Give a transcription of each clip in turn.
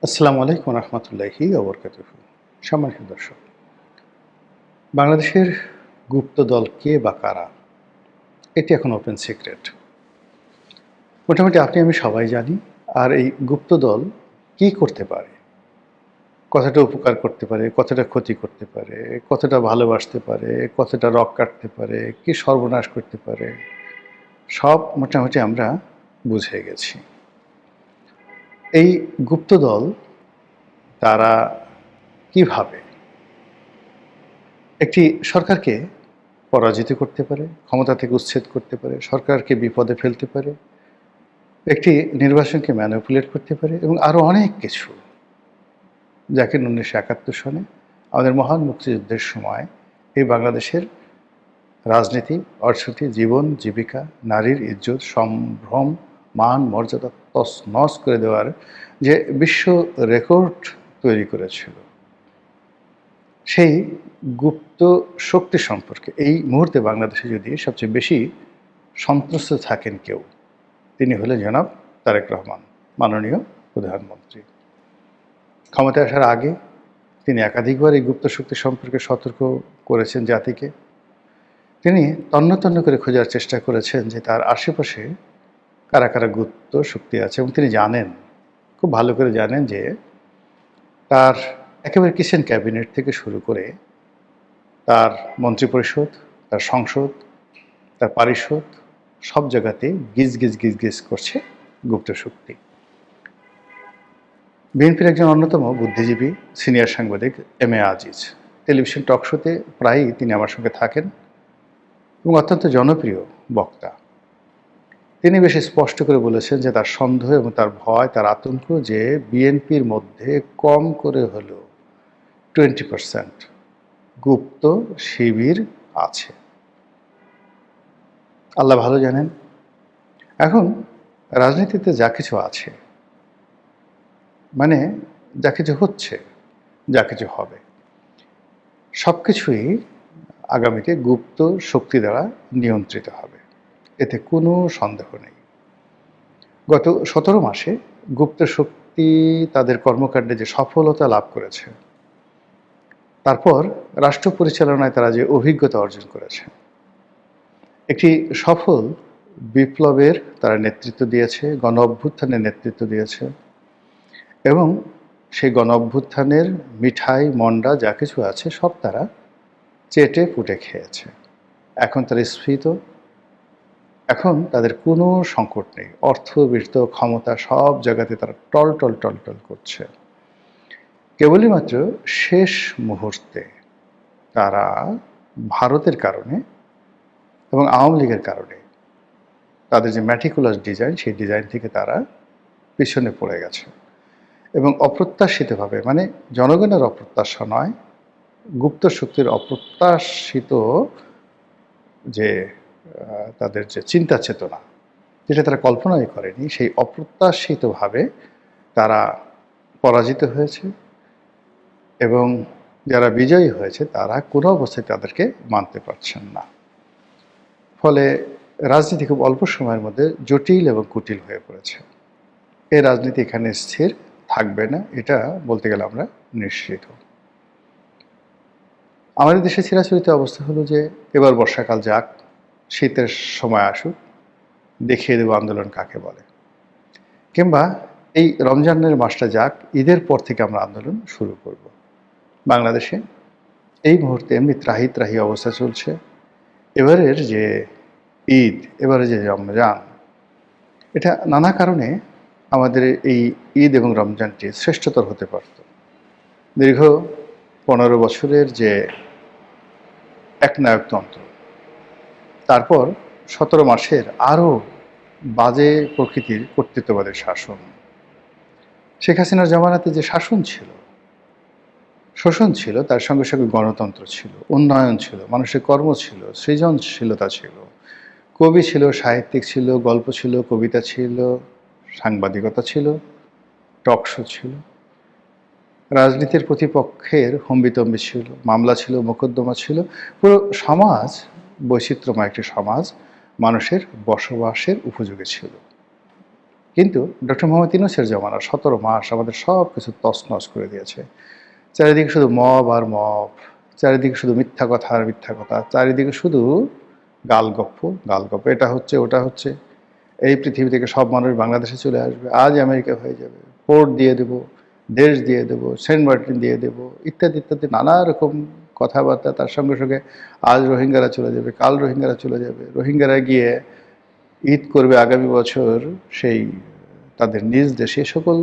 আসসালামু আলাইকুম রহমতুল্লাহি ওবরকাতুহু। সম্মানিত দর্শক, বাংলাদেশের গুপ্তদল কে বা কারা, এটি এখন ওপেন সিক্রেট। মোটামুটি আপনি আমি সবাই জানি। আর এই গুপ্তদল কি করতে পারে, কতটা উপকার করতে পারে, কতটা ক্ষতি করতে পারে, কতটা ভালোবাসতে পারে, কতটা রক কাটতে পারে, কি সর্বনাশ করতে পারে, সব মোটামুটি আমরা বুঝে গেছি। এই গুপ্তদল তারা কিভাবে একটি সরকারকে পরাজিত করতে পারে, ক্ষমতা থেকে উচ্ছেদ করতে পারে, সরকারকে বিপদে ফেলতে পারে, একটি নির্বাচনকে ম্যানিপুলেট করতে পারে এবং আরও অনেক কিছু, যাকে 1971 সনে আমাদের মহান মুক্তিযুদ্ধের সময় এই বাংলাদেশের রাজনীতি, অর্থনীতি, জীবন, জীবিকা, নারীর ইজ্জত, সম্ভ্রম, মান, মর্যাদা তছনছ করে দেওয়ার যে বিশ্ব রেকর্ড তৈরি করেছিল, সেই গুপ্ত শক্তি সম্পর্কে এই মুহূর্তে বাংলাদেশে যদি সবচেয়ে বেশি সন্ত্রস্ত থাকেন কেউ, তিনি হলেন জনাব তারেক রহমান, মাননীয় প্রধানমন্ত্রী। ক্ষমতায় আসার আগে তিনি একাধিকবার এই গুপ্ত শক্তি সম্পর্কে সতর্ক করেছেন জাতিকে। তিনি তন্ন তন্ন করে খোঁজার চেষ্টা করেছেন যে তার আশেপাশে কারা কারা গুপ্ত শক্তি আছে, এবং তিনি জানেন, খুব ভালো করে জানেন, যে তার একেবারে কিচেন ক্যাবিনেট থেকে শুরু করে তার মন্ত্রিপরিষদ, তার সংসদ, তার পারিষদ, সব জায়গাতে গিজ গিজ গিজ গিজ করছে গুপ্ত শক্তি। বিএনপির একজন অন্যতম বুদ্ধিজীবী সিনিয়র সাংবাদিক এম এ আজিজ টেলিভিশন টক শোতে প্রায়ই তিনি আমার সঙ্গে থাকেন এবং অত্যন্ত জনপ্রিয় বক্তা। তিনি বেশ স্পষ্ট করে বলেছেন যে তার সন্দেহ এবং তার ভয়, তার আতঙ্ক, যে বিএনপির মধ্যে কম করে হলেও 20% গুপ্ত শিবির আছে। আল্লাহ ভালো জানেন। এখন রাজনীতিতে যা কিছু আছে, মানে যা কিছু হচ্ছে, যা কিছু হবে, সব কিছুই আগামীতে গুপ্ত শক্তি দ্বারা নিয়ন্ত্রিত হবে, এতে কোনো সন্দেহ নেই। গত 17 মাসে গুপ্ত শক্তি তাদের কর্মকাণ্ডে যে সফলতা লাভ করেছে, তারপর রাষ্ট্র পরিচালনায় তারা যে অভিজ্ঞতা অর্জন করেছে, একটি সফল বিপ্লবের তারা নেতৃত্ব দিয়েছে, গণ অভ্যুত্থানের নেতৃত্ব দিয়েছে, এবং সেই গণ অভ্যুত্থানের মিঠাই মন্ডা যা কিছু আছে সব তারা চেটে পুটে খেয়েছে। এখন তারা স্ফীত, এখন তাদের কোনো সংকট নেই। অর্থ, বৃত্ত, ক্ষমতা সব জায়গাতে তারা টল টল টল টল করছে। কেবলই মাত্র শেষ মুহূর্তে তারা ভারতের কারণে এবং আওয়ামী লীগের কারণে তাদের যে ম্যাটিকুলাস ডিজাইন, সেই ডিজাইন থেকে তারা পিছনে পড়ে গেছে এবং অপ্রত্যাশিতভাবে, মানে জনগণের অপ্রত্যাশা নয়, গুপ্ত শক্তির অপ্রত্যাশিত যে তাদের যে চিন্তা চেতনা, যেটা তারা কল্পনাই করেনি, সেই অপ্রত্যাশিতভাবে তারা পরাজিত হয়েছে এবং যারা বিজয়ী হয়েছে তারা কোনো অবস্থায় তাদেরকে মানতে পারছেন না। ফলে রাজনীতি খুব অল্প সময়ের মধ্যে জটিল এবং কুটিল হয়ে পড়েছে। এই রাজনীতি এখানে স্থির থাকবে না, এটা বলতে গেলে আমরা নিশ্চিত। আমাদের দেশে চিরাচরিত অবস্থা হলো যে এবার বর্ষাকাল যাক, শীতের সময় আসুক, দেখিয়ে দেব আন্দোলন কাকে বলে, কিংবা এই রমজানের মাসটা যাক, ঈদের পর থেকে আমরা আন্দোলন শুরু করব। বাংলাদেশে এই মুহূর্তে এমনি ত্রাহি ত্রাহি অবস্থা চলছে। এবারের যে ঈদ, এবারে যে রমজান, এটা নানা কারণে আমাদের এই ঈদ এবং রমজানটি শ্রেষ্ঠতর হতে পারত। দীর্ঘ 15 বছরের যে একনায়কতন্ত্র, তারপর 17 মাসের আরও বাজে প্রকৃতির কর্তৃত্ববাদের শাসন, শেখ হাসিনার জামানাতে যে শাসন ছিল, শোষণ ছিল, তার সঙ্গে সঙ্গে গণতন্ত্র ছিল, উন্নয়ন ছিল, মানুষের কর্ম ছিল, সৃজনশীলতা ছিল, কবি ছিল, সাহিত্যিক ছিল, গল্প ছিল, কবিতা ছিল, সাংবাদিকতা ছিল, টক শো ছিল, রাজনীতির প্রতিপক্ষের হম্বিতম্বি ছিল, মামলা ছিল, মোকদ্দমা ছিল, পুরো সমাজ বৈচিত্র্যময় একটি সমাজ মানুষের বসবাসের উপযোগী ছিল। কিন্তু ডক্টর মোহাম্মদ ইউনূসের জমানা 17 মাস আমাদের সব কিছু তছনছ করে দিয়েছে। চারিদিকে শুধু মব আর মব, চারিদিকে শুধু মিথ্যা কথা আর মিথ্যা কথা, চারিদিকে শুধু গালগপ্প গালগপ্প, এটা হচ্ছে ওটা হচ্ছে, এই পৃথিবী থেকে সব মানুষ বাংলাদেশে চলে আসবে, আজ আমেরিকা হয়ে যাবে, পোর্ট দিয়ে দেব, দেশ দিয়ে দেব, সেন্ট মার্টিন দিয়ে দেব, ইত্যাদি ইত্যাদি নানা রকম কথাবার্তা। তার সঙ্গে সঙ্গে আজ রোহিঙ্গারা চলে যাবে, কাল রোহিঙ্গারা চলে যাবে, রোহিঙ্গারা গিয়ে ঈদ করবে আগামী বছর সেই তাদের নিজ দেশে। সকল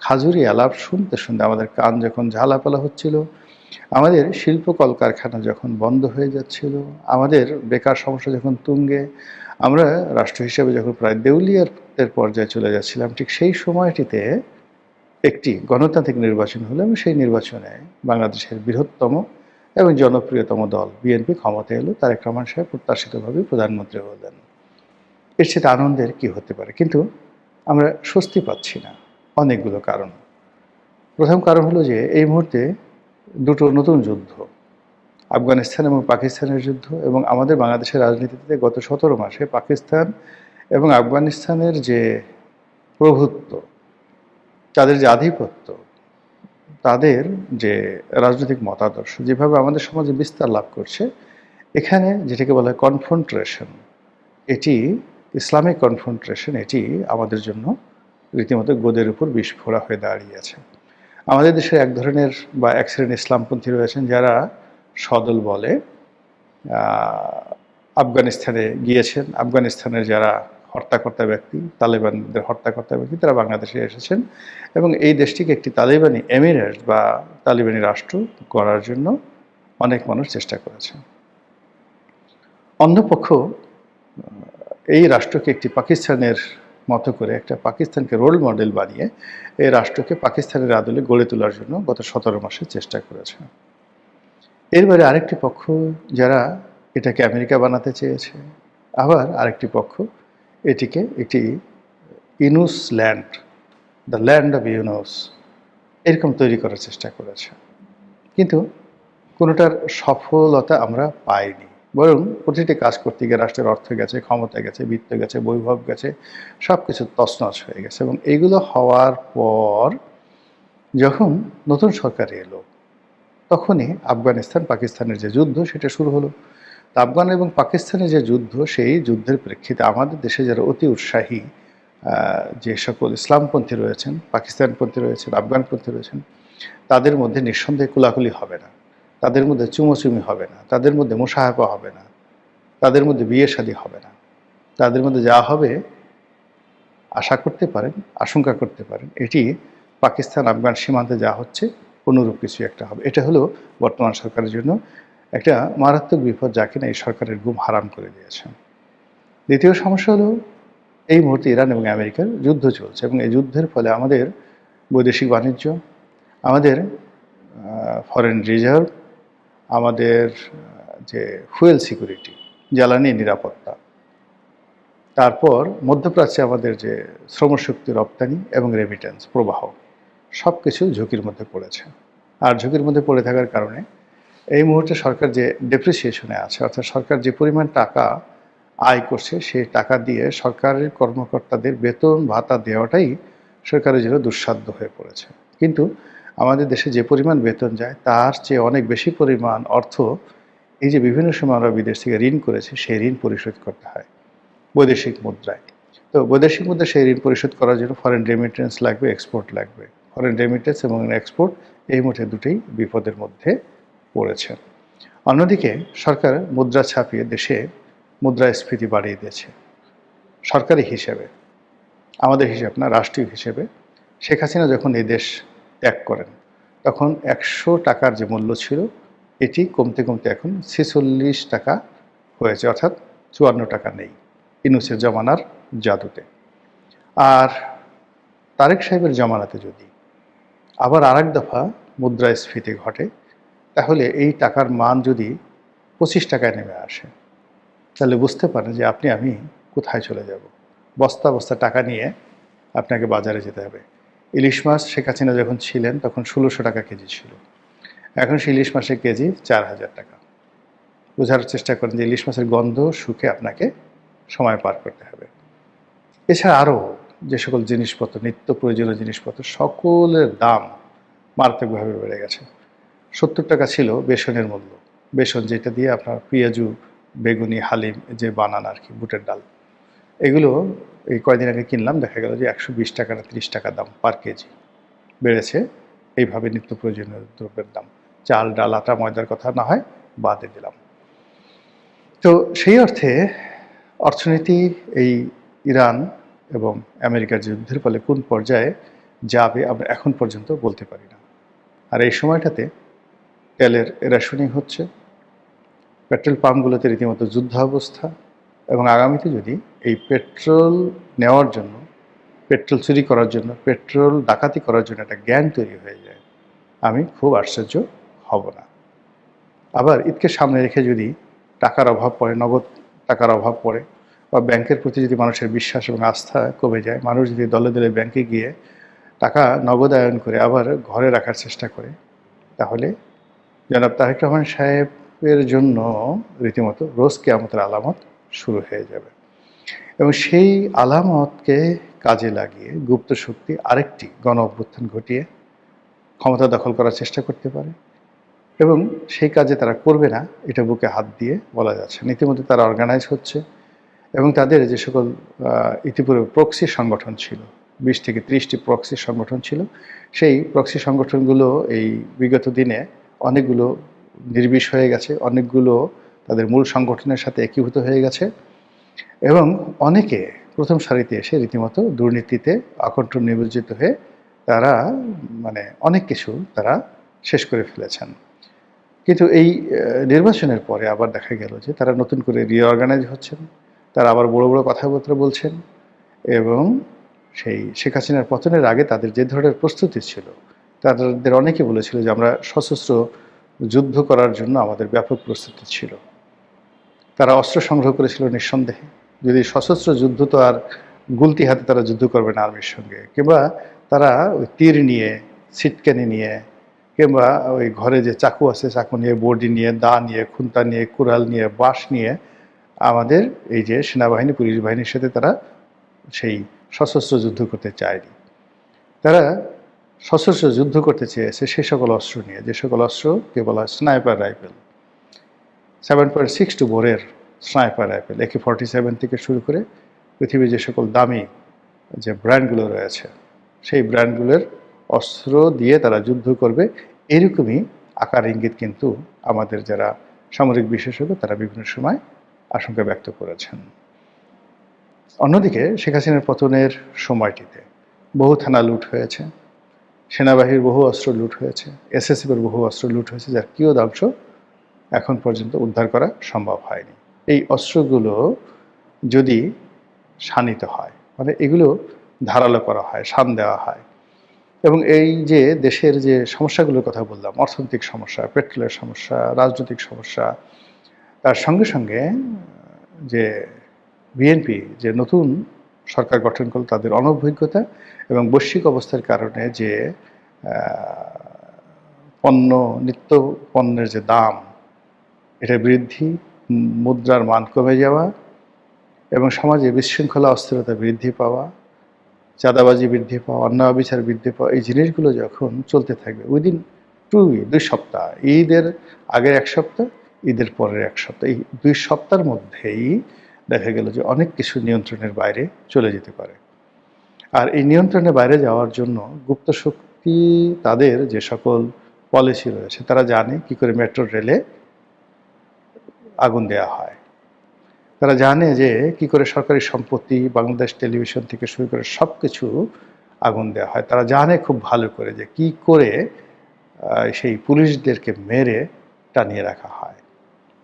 খাজুরি আলাপ শুনতে শুনতে আমাদের কান যখন ঝালাপালা হচ্ছিল, আমাদের শিল্প কলকারখানা যখন বন্ধ হয়ে যাচ্ছিল, আমাদের বেকার সমস্যা যখন তুঙ্গে, আমরা রাষ্ট্র হিসেবে যখন প্রায় দেউলিয়ার পর্যায়ে চলে যাচ্ছিলাম, ঠিক সেই সময়টিতে একটি গণতান্ত্রিক নির্বাচন হলো এবং সেই নির্বাচনে বাংলাদেশের বৃহত্তম এবং জনপ্রিয়তম দল বিএনপি ক্ষমতায় এলো। তারেক রহমান সাহেব প্রত্যাশিতভাবে প্রধানমন্ত্রী হলেন। এর চেয়ে আনন্দের কি হতে পারে? কিন্তু আমরা স্বস্তি পাচ্ছি না, অনেকগুলো কারণ। প্রথম কারণ হলো যে এই মুহূর্তে দুটো নতুন যুদ্ধ, আফগানিস্তান এবং পাকিস্তানের যুদ্ধ, এবং আমাদের বাংলাদেশের রাজনীতিতে গত 17 মাসে পাকিস্তান এবং আফগানিস্তানের যে প্রভুত্ব, তাদের যে আধিপত্য, তাদের যে রাজনৈতিক মতাদর্শ যেভাবে আমাদের সমাজে বিস্তার লাভ করছে, এখানে যেটাকে বলা হয় কনফ্রন্ট্রেশন, এটি ইসলামিক কনফ্রন্ট্রেশন, এটি আমাদের জন্য রীতিমতো গোদের উপর বিষ ফোড়া হয়ে দাঁড়িয়েছে। আমাদের দেশে এক ধরনের বা এক শ্রেণীর ইসলামপন্থী রয়েছেন যারা সদল বলে আফগানিস্তানে গিয়েছেন, আফগানিস্তানের যারা হর্তাকর্তা ব্যক্তি, তালেবানদের হর্তাকর্তা ব্যক্তি, তারা বাংলাদেশে এসেছেন এবং এই দেশটিকে একটি তালেবানি এমিরেট বা তালেবানি রাষ্ট্র করার জন্য অনেক মানুষ চেষ্টা করেছেন। অন্যপক্ষ এই রাষ্ট্রকে একটি পাকিস্তানের মতো করে, একটা পাকিস্তানকে রোল মডেল বানিয়ে এই রাষ্ট্রকে পাকিস্তানের আদলে গড়ে তোলার জন্য গত 17 মাসে চেষ্টা করেছে। এর বাইরে আরেকটি পক্ষ যারা এটাকে আমেরিকা বানাতে চেয়েছে, আবার আরেকটি পক্ষ এটিকে একটি Yunus land, the land of Yunus, এরকম তৈরি করার চেষ্টা করেছে। কিন্তু কোনোটার সফলতা আমরা পাইনি, বরং প্রতিটি কাজ করতে গিয়ে রাষ্ট্রের অর্থ গেছে, ক্ষমতা গেছে, বিত্ত গেছে, বৈভব গেছে, সব কিছু তছনছ হয়ে গেছে। এবং এইগুলো হওয়ার পর যখন নতুন সরকার এলো, তখনই আফগানিস্তান পাকিস্তানের যে যুদ্ধ সেটা শুরু হলো। আফগান এবং পাকিস্তানের যে যুদ্ধ, সেই যুদ্ধের প্রেক্ষিতে আমাদের দেশে যারা অতি উৎসাহী যে সকল ইসলামপন্থী রয়েছেন, পাকিস্তানপন্থী রয়েছেন, আফগানপন্থী রয়েছেন, তাদের মধ্যে নিঃসন্দেহে কোলাকুলি হবে না, তাদের মধ্যে চুমোচুমি হবে না, তাদের মধ্যে মোশাহাবা হবে না, তাদের মধ্যে বিয়ে শাদী হবে না। তাদের মধ্যে যা হবে আশা করতে পারেন, আশঙ্কা করতে পারেন, এটি পাকিস্তান আফগান সীমান্তে যা হচ্ছে অনুরূপ কিছু একটা হবে। এটা হলো বর্তমান সরকারের জন্য একটা মারাত্মক বিপদ, যা কিনা এই সরকারের ঘুম হারাম করে দিয়েছে। দ্বিতীয় সমস্যা হলো এই মুহূর্তে ইরান এবং আমেরিকার যুদ্ধ চলছে এবং এই যুদ্ধের ফলে আমাদের বৈদেশিক বাণিজ্য, আমাদের ফরেন রিজার্ভ, আমাদের যে ফুয়েল সিকিউরিটি, জ্বালানি নিরাপত্তা, তারপর মধ্যপ্রাচ্যে আমাদের যে শ্রমশক্তি রপ্তানি এবং রেমিটেন্স প্রবাহ, সব কিছু ঝুঁকির মধ্যে পড়েছে। আর ঝুঁকির মধ্যে পড়ে থাকার কারণে এই মুহূর্তে সরকার যে ডেপ্রিসিয়েশনে আছে, অর্থাৎ সরকার যে পরিমাণ টাকা আয় করছে, সেই টাকা দিয়ে সরকারের কর্মকর্তাদের বেতন ভাতা দেওয়াটাই সরকারের জন্য দুঃসাধ্য হয়ে পড়েছে। কিন্তু আমাদের দেশে যে পরিমাণ বেতন যায়, তার চেয়ে অনেক বেশি পরিমাণ অর্থ এই যে বিভিন্ন সময় আমরা বিদেশ থেকে ঋণ করেছি, সেই ঋণ পরিশোধ করতে হয় বৈদেশিক মুদ্রায়। তো বৈদেশিক মুদ্রা সেই ঋণ পরিশোধ করার জন্য ফরেন রেমিটেন্স লাগবে, এক্সপোর্ট লাগবে। ফরেন রেমিটেন্স এবং এক্সপোর্ট এই মুহূর্তে দুটোই বিপদের মধ্যে পড়েছে। অন্যদিকে সরকার মুদ্রা ছাপিয়ে দেশে মুদ্রাস্ফীতি বাড়িয়ে দিয়েছে। সরকারি হিসেবে, আমাদের হিসাব না, রাষ্ট্রীয় হিসেবে শেখ হাসিনা যখন এই দেশ ত্যাগ করেন, তখন 100 টাকার যে মূল্য ছিল, এটি কমতে কমতে এখন 46 টাকা হয়েছে, অর্থাৎ 54 টাকা নেই ইউনূসের জমানার জাদুতে। আর তারেক সাহেবের জমানাতে যদি আবার আরেক দফা মুদ্রাস্ফীতি ঘটে, তাহলে এই টাকার মান যদি 25 টাকায় নেমে আসে, তাহলে বুঝতে পারেন যে আপনি আমি কোথায় চলে যাব। বস্তা বস্তা টাকা নিয়ে আপনাকে বাজারে যেতে হবে। ইলিশ মাছ শেখ হাসিনা যখন ছিলেন তখন 1600 টাকা কেজি ছিল, এখন সেই ইলিশ মাছের কেজি 4000 টাকা। বোঝার চেষ্টা করেন যে ইলিশ মাছের গন্ধ সুখে আপনাকে সময় পার করতে হবে। এছাড়া আরও যে সকল জিনিসপত্র, নিত্য প্রয়োজনীয় জিনিসপত্র, সকলের দাম মারাত্মকভাবে বেড়ে গেছে। 70 টাকা ছিল বেসনের মূল্য। বেসন যেটা দিয়ে আপনার পেঁয়াজু, বেগুনি, হালিম যে বানান আর কি, বুটের ডাল, এগুলো এই কয়দিন আগে কিনলাম, দেখা গেল যে 120 টাকা না 30 টাকা দাম পার কেজি বেড়েছে। এইভাবে নিত্য প্রয়োজনীয় দ্রব্যের দাম, চাল, ডাল, আটা, ময়দার কথা না হয় বাদে দিলাম। তো সেই অর্থে অর্থনীতি এই ইরান এবং আমেরিকার যুদ্ধের ফলে কোন পর্যায়ে যাবে আমরা এখন পর্যন্ত বলতে পারি না। আর এই সময়টাতে তেলের রেশনিং হচ্ছে, পেট্রোল পাম্পগুলোতে রীতিমতো যুদ্ধাবস্থা, এবং আগামীতে যদি এই পেট্রোল নেওয়ার জন্য, পেট্রোল চুরি করার জন্য, পেট্রোল ডাকাতি করার জন্য একটা গ্যাং তৈরি হয়ে যায়, আমি খুব আশ্চর্য হব না। আবার ঈদকে সামনে রেখে যদি টাকার অভাব পড়ে, নগদ টাকার অভাব পড়ে, বা ব্যাংকের প্রতি যদি মানুষের বিশ্বাস এবং আস্থা কমে যায়, মানুষ যদি দলে দলে ব্যাংকে গিয়ে টাকা নগদায়ন করে আবার ঘরে রাখার চেষ্টা করে, তাহলে জনাব তারেক রহমান সাহেবের জন্য রীতিমতো রোজ কিয়ামতের আলামত শুরু হয়ে যাবে। এবং সেই আলামতকে কাজে লাগিয়ে গুপ্ত শক্তি আরেকটি গণ অভ্যুত্থান ঘটিয়ে ক্ষমতা দখল করার চেষ্টা করতে পারে, এবং সেই কাজে তারা করবে না এটা বুকে হাত দিয়ে বলা যাচ্ছে। ইতিমধ্যে তারা অর্গানাইজ হচ্ছে, এবং তাদের যে সকল ইতিপূর্বে প্রক্সি সংগঠন ছিল, 20 থেকে 30টি প্রক্সি সংগঠন ছিল, সেই প্রক্সি সংগঠনগুলো এই বিগত দিনে অনেকগুলো নির্বিষ হয়ে গেছে, অনেকগুলো তাদের মূল সংগঠনের সাথে একীভূত হয়ে গেছে, এবং অনেকে প্রথম সারিতে এসে রীতিমতো দুর্নীতিতে আকণ্ঠ নিমজ্জিত হয়ে তারা অনেক কিছু তারা শেষ করে ফেলেছেন। কিন্তু এই নির্বাচনের পরে আবার দেখা গেল যে তারা নতুন করে রিঅর্গানাইজ হচ্ছেন, তারা আবার বড় বড় কথাবার্তা বলছেন, এবং সেই শেখ হাসিনার পতনের আগে তাদের যে ধরনের প্রস্তুতি ছিল, তাদের অনেকে বলেছিল যে আমরা সশস্ত্র যুদ্ধ করার জন্য আমাদের ব্যাপক প্রস্তুতি ছিল। তারা অস্ত্র সংগ্রহ করেছিল নিঃসন্দেহে। যদি সশস্ত্র যুদ্ধ, তো আর গুলতি হাতে তারা যুদ্ধ করবে না আর্মির সঙ্গে, কিংবা তারা ওই তীর নিয়ে, ছিটকানি নিয়ে, কিংবা ওই ঘরে যে চাকু আছে চাকু নিয়ে, বডি নিয়ে, দা নিয়ে, খুন্তা নিয়ে, কুড়াল নিয়ে, বাঁশ নিয়ে আমাদের এই যে সেনাবাহিনী, পুলিশ বাহিনীর সাথে তারা সেই সশস্ত্র যুদ্ধ করতে চায়নি। তারা সশস্ত্র যুদ্ধ করতে চেয়েছে সে সকল অস্ত্র নিয়ে, যে সকল অস্ত্রকে বলা হয় স্নাইপার রাইফেল, 7.62 বোরের স্নাইপার রাইফেল, AK-47 থেকে শুরু করে পৃথিবীর যে সকল দামি যে ব্র্যান্ডগুলো রয়েছে, সেই ব্র্যান্ডগুলোর অস্ত্র দিয়ে তারা যুদ্ধ করবে, এরকমই আকার ইঙ্গিত কিন্তু আমাদের যারা সামরিক বিশেষজ্ঞ তারা বিভিন্ন সময় আশঙ্কা ব্যক্ত করেছেন। অন্যদিকে শেখ হাসিনার পতনের সময়টিতে বহু থানা লুট হয়েছে, সেনাবাহিনীর বহু অস্ত্র লুট হয়েছে, SSF-এর বহু অস্ত্র লুট হয়েছে, যার কিয়দাংশ এখন পর্যন্ত উদ্ধার করা সম্ভব হয়নি। এই অস্ত্রগুলো যদি শানিত হয়, এগুলো ধারালো করা হয়, শান দেওয়া হয়, এবং এই যে দেশের যে সমস্যাগুলোর কথা বললাম, অর্থনৈতিক সমস্যা, পেট্রোলের সমস্যা, রাজনৈতিক সমস্যা, তার সঙ্গে সঙ্গে যে বিএনপি যে নতুন সরকার গঠন করল, তাদের অনভিজ্ঞতা এবং বৈশ্বিক অবস্থার কারণে যে নিত্য পণ্যের যে দাম, এটা বৃদ্ধি, মুদ্রার মান কমে যাওয়া, এবং সমাজে বিশৃঙ্খলা, অস্থিরতা বৃদ্ধি পাওয়া, চাঁদাবাজি বৃদ্ধি পাওয়া, অন্যায় বিচার বৃদ্ধি পাওয়া, এই জিনিসগুলো যখন চলতে থাকবে উইদিন 2 সপ্তাহ, ঈদের আগের 1 সপ্তাহ, ঈদের পরের 1 সপ্তাহ, এই 2 সপ্তাহের মধ্যেই দেখা গেল যে অনেক কিছু নিয়ন্ত্রণের বাইরে চলে যেতে পারে। আর এই নিয়ন্ত্রণের বাইরে যাওয়ার জন্য গুপ্ত শক্তি তাদের যে সকল পলিসি রয়েছে, তারা জানে কি করে মেট্রো রেলে আগুন দেওয়া হয়, তারা জানে যে কি করে সরকারি সম্পত্তি, বাংলাদেশ টেলিভিশন থেকে শুরু করে সব কিছু আগুন দেওয়া হয়, তারা জানে খুব ভালো করে যে কি করে সেই পুলিশদেরকে মেরে টানিয়ে রাখা হয়।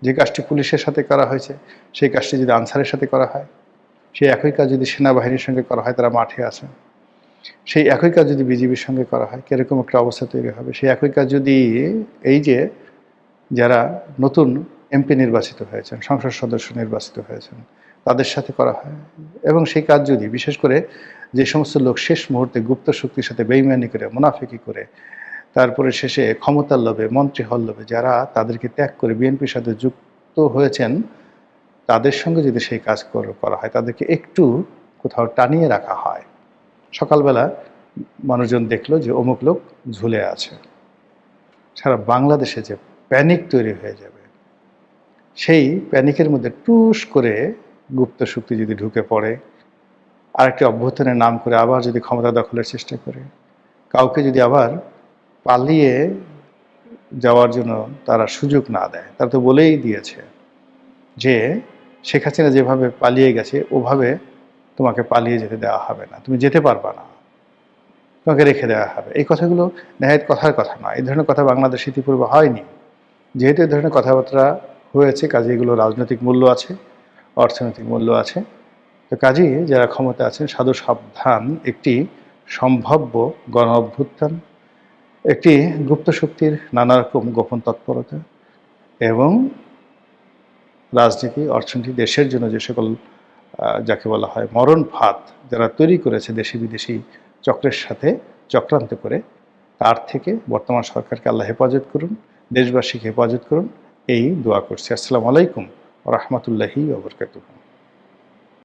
যে কাজটি পুলিশের সাথে করা হয়েছে, সেই কাজটি যদি আনসারের সাথে করা হয়, সেই একই কাজ যদি সেনাবাহিনীর সঙ্গে করা হয়, তারা মাঠে আছে, সেই একই কাজ যদি বিজিবির সঙ্গে করা হয়, কীরকম একটা অবস্থা তৈরি হবে। সেই একই কাজ যদি এই যে যারা নতুন এমপি নির্বাচিত হয়েছেন, সংসদ সদস্য নির্বাচিত হয়েছেন, তাদের সাথে করা হয়, এবং সেই কাজ যদি বিশেষ করে যে সমস্ত লোক শেষ মুহূর্তে গুপ্ত শক্তির সাথে বেইমানি করে, মুনাফিকি করে, তারপরে শেষে ক্ষমতার লোভে, মন্ত্রী হল লোভে যারা তাদেরকে ত্যাগ করে বিএনপির সাথে যুক্ত হয়েছেন, তাদের সঙ্গে যদি সেই কাজ করা হয়, তাদেরকে একটু কোথাও টানিয়ে রাখা হয়, সকালবেলা মানুষজন দেখলো যে অমুক লোক ঝুলে আছে। সারা বাংলাদেশে যে প্যানিক তৈরি হয়ে যাবে, সেই প্যানিকের মধ্যে টুস করে গুপ্ত শক্তি যদি ঢুকে পড়ে, আরেকটি অভ্যুত্থানের নাম করে আবার যদি ক্ষমতা দখলের চেষ্টা করে, কাউকে যদি আবার পালিয়ে যাওয়ার জন্য তারা সুযোগ না দেয়। তারা তো বলেই দিয়েছে যে শেখ হাসিনা যেভাবে পালিয়ে গেছে ওভাবে তোমাকে পালিয়ে যেতে দেওয়া হবে না, তুমি যেতে পারবা না, তোমাকে রেখে দেওয়া হবে। এই কথাগুলো নেহায়েত কথার কথা নয়। এই ধরনের কথা বাংলাদেশ ইতিপূর্বে হয়নি। যেহেতু এই ধরনের কথাবার্তা হয়েছে, কাজে এগুলো রাজনৈতিক মূল্য আছে, অর্থনৈতিক মূল্য আছে। তো কাজেই যারা ক্ষমতা আছেন সাধু সাবধান, একটি সম্ভাব্য গণ অভ্যুত্থান, একটি গুপ্ত শক্তির নানা রকম গোপন তৎপরতা এবং রাজনীতি, অর্থনীতি, দেশের জন্য যে সকল যাকে বলা হয় মরণ ফাঁদ যারা তৈরি করেছে দেশি বিদেশি চক্রের সাথে চক্রান্ত করে, তার থেকে বর্তমান সরকারকে আল্লাহ হেফাজত করুন, দেশবাসীকে হেফাজত করুন, এই দোয়া করছি। আসসালামু আলাইকুম ওয়া রাহমাতুল্লাহি ওয়া বারাকাতুহু।